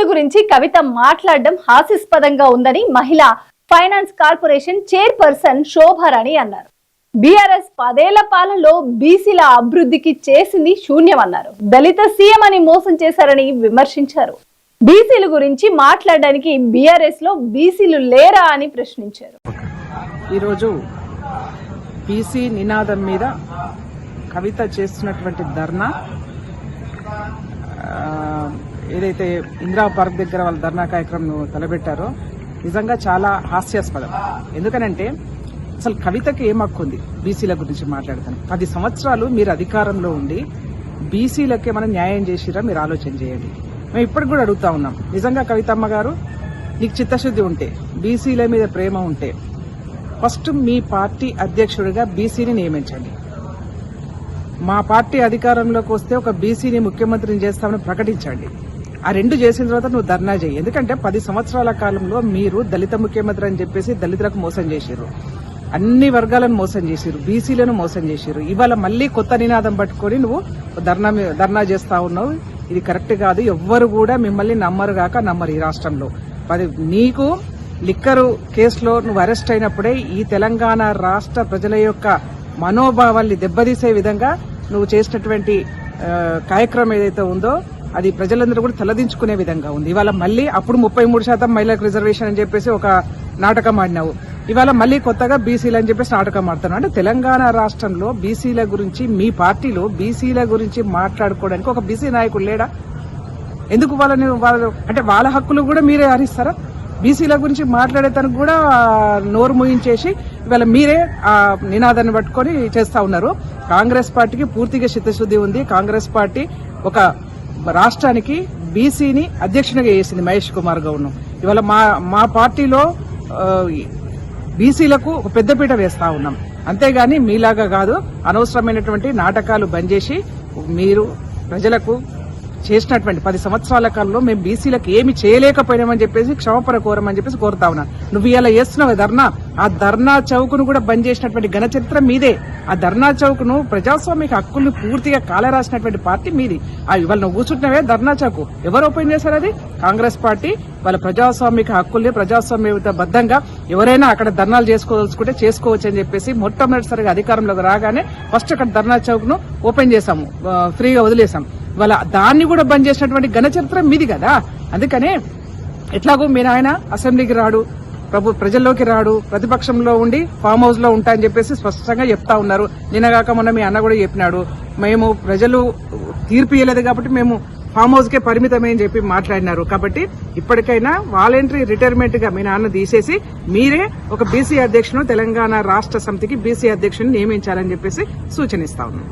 గురించి కవిత మాట్లాడడం హాస్యాస్పదంగా ఉందని మహిళా ఫైనాన్స్ కార్పొరేషన్ చైర్పర్సన్ శోభారాణి అన్నారు. బీఆర్ఎస్ 10 ఏళ్ల పాలనలో బీసీల అభివృద్ధికి చేసింది శూన్యమన్నారు. దళిత సీఎం అని మోసం చేశారని విమర్శించారు. బీసీల గురించి మాట్లాడడానికి బీఆర్ఎస్ లో బీసీలు లేరా అని ప్రశ్నించారు. ఈరోజు బీసీ నినాదం మీద కవిత చేస్తున్నటువంటి ధర్నా, ఏదైతే ఇందిరా పార్క్ దగ్గర వాళ్ళ ధర్నా కార్యక్రమం తలబెట్టారో నిజంగా చాలా హాస్యాస్పదం. ఎందుకనంటే అసలు కవితకి ఏం హక్కు ఉంది బీసీల గురించి మాట్లాడతాను? 10 సంవత్సరాలు మీరు అధికారంలో ఉండి బీసీలకే మనం న్యాయం చేసిరా మీరు ఆలోచన చేయండి. మేము ఇప్పటికి కూడా అడుగుతా ఉన్నాం, నిజంగా కవితమ్మ గారు నీకు చిత్తశుద్ధి ఉంటే, బీసీల మీద ప్రేమ ఉంటే ఫస్ట్ మీ పార్టీ అధ్యక్షుడిగా బీసీని నియమించండి. మా పార్టీ అధికారంలోకి వస్తే ఒక బీసీని ముఖ్యమంత్రిని చేస్తామని ప్రకటించండి. ఆ 2 చేసిన తర్వాత నువ్వు ధర్నా చేయి. ఎందుకంటే 10 సంవత్సరాల కాలంలో మీరు దళిత ముఖ్యమంత్రి అని చెప్పేసి దళితులకు మోసం చేశారు, అన్ని వర్గాలను మోసం చేశారు, బీసీలను మోసం చేశారు. ఇవాళ మళ్లీ కొత్త నినాదం పట్టుకొని నువ్వు ధర్నా చేస్తా ఉన్నావు. ఇది కరెక్ట్ కాదు. ఎవ్వరు కూడా మిమ్మల్ని నమ్మరు ఈ రాష్ట్రంలో. నీకు లిక్కరు కేసులో నువ్వు అరెస్ట్ అయినప్పుడే ఈ తెలంగాణ రాష్ట్ర ప్రజల యొక్క మనోభావాల్ని దెబ్బతీసే విధంగా నువ్వు చేసినటువంటి కార్యక్రమం ఏదైతే ఉందో అది ప్రజలందరూ కూడా తలదించుకునే విధంగా ఉంది. ఇవాళ మళ్లీ అప్పుడు 33% మహిళలకు రిజర్వేషన్ అని చెప్పేసి ఒక నాటకం ఆడినావు. ఇవాళ మళ్లీ కొత్తగా బీసీలు అని చెప్పేసి నాటకం ఆడుతున్నావు. అంటే తెలంగాణ రాష్ట్రంలో బీసీల గురించి, మీ పార్టీలో బీసీల గురించి మాట్లాడుకోవడానికి ఒక బీసీ నాయకుడు లేడా? ఎందుకు అంటే వాళ్ళ హక్కులు కూడా మీరే హరిస్తారా? బీసీల గురించి మాట్లాడేతనికి కూడా నోరు మూయించేసి ఇవాళ మీరే ఆ నినాదాన్ని పట్టుకొని చేస్తా ఉన్నారు. కాంగ్రెస్ పార్టీకి పూర్తిగా చిత్తశుద్ధి ఉంది. కాంగ్రెస్ పార్టీ ఒక రాష్ట్రానికి బీసీని అధ్యక్షునిగా చేసింది మహేష్ కుమార్ గౌడ్ను. ఇవాళ మా పార్టీలో బీసీలకు ఒక పెద్దపీట వేస్తా ఉన్నాం. అంతేగాని మీలాగా కాదు. అనవసరమైనటువంటి నాటకాలు బంద్ చేసి మీరు ప్రజలకు చేసినటువంటి 10 సంవత్సరాల కాలంలో మేము బీసీలకు ఏమి చేయలేకపోయినామని చెప్పేసి క్షమాపణ కోరమని చెప్పేసి కోరుతా ఉన్నా. నువ్వు ఇలా చేస్తున్నావు ధర్నా, ఆ ధర్నా చౌక్ను కూడా బంద్ చేసినటువంటి ఘన చరిత్ర మీదే. ఆ ధర్నా చౌక్ను ప్రజాస్వామిక హక్కుల్ని పూర్తిగా కాలరాసినటువంటి పార్టీ మీది. ఇవాళ నువ్వు కూర్చుంటున్నావే ధర్నా చౌక్, ఎవరు ఓపెన్ చేశారు? అది కాంగ్రెస్ పార్టీ. వాళ్ళ ప్రజాస్వామిక హక్కుల్ని ప్రజాస్వామ్యబద్ధంగా ఎవరైనా అక్కడ ధర్నాలు చేసుకోదలుచుకుంటే చేసుకోవచ్చు అని చెప్పేసి మొట్టమొదటిసారిగా అధికారంలోకి రాగానే ఫస్ట్ అక్కడ ధర్నా చౌక్ ను ఓపెన్ చేశాము, ఫ్రీగా వదిలేశాం. వాళ్ళ దాన్ని కూడా బంద్ చేసినటువంటి ఘన చరిత్ర మీది కదా. అందుకనే ఎట్లాగో మీ నాయన అసెంబ్లీకి రాడు, ప్రజల్లోకి రాడు, ప్రతిపక్షంలో ఉండి ఫామ్ హౌస్ లో ఉంటాయని చెప్పేసి స్పష్టంగా చెప్తా ఉన్నారు. నిన్నగాక మొన్న మీ అన్న కూడా చెప్పినాడు, మేము ప్రజలు తీర్పు ఇవ్వలేదు కాబట్టి మేము ఫామ్ హౌస్ కే పరిమితమని చెప్పి మాట్లాడినారు. కాబట్టి ఇప్పటికైనా వాలంటరీ రిటైర్మెంట్ గా మీ నాన్న తీసేసి మీరే ఒక బీసీ అధ్యక్షుడు, తెలంగాణ రాష్ట్ర సమితికి బీసీ అధ్యక్షుడిని నియమించాలని చెప్పేసి సూచనిస్తా ఉన్నాం.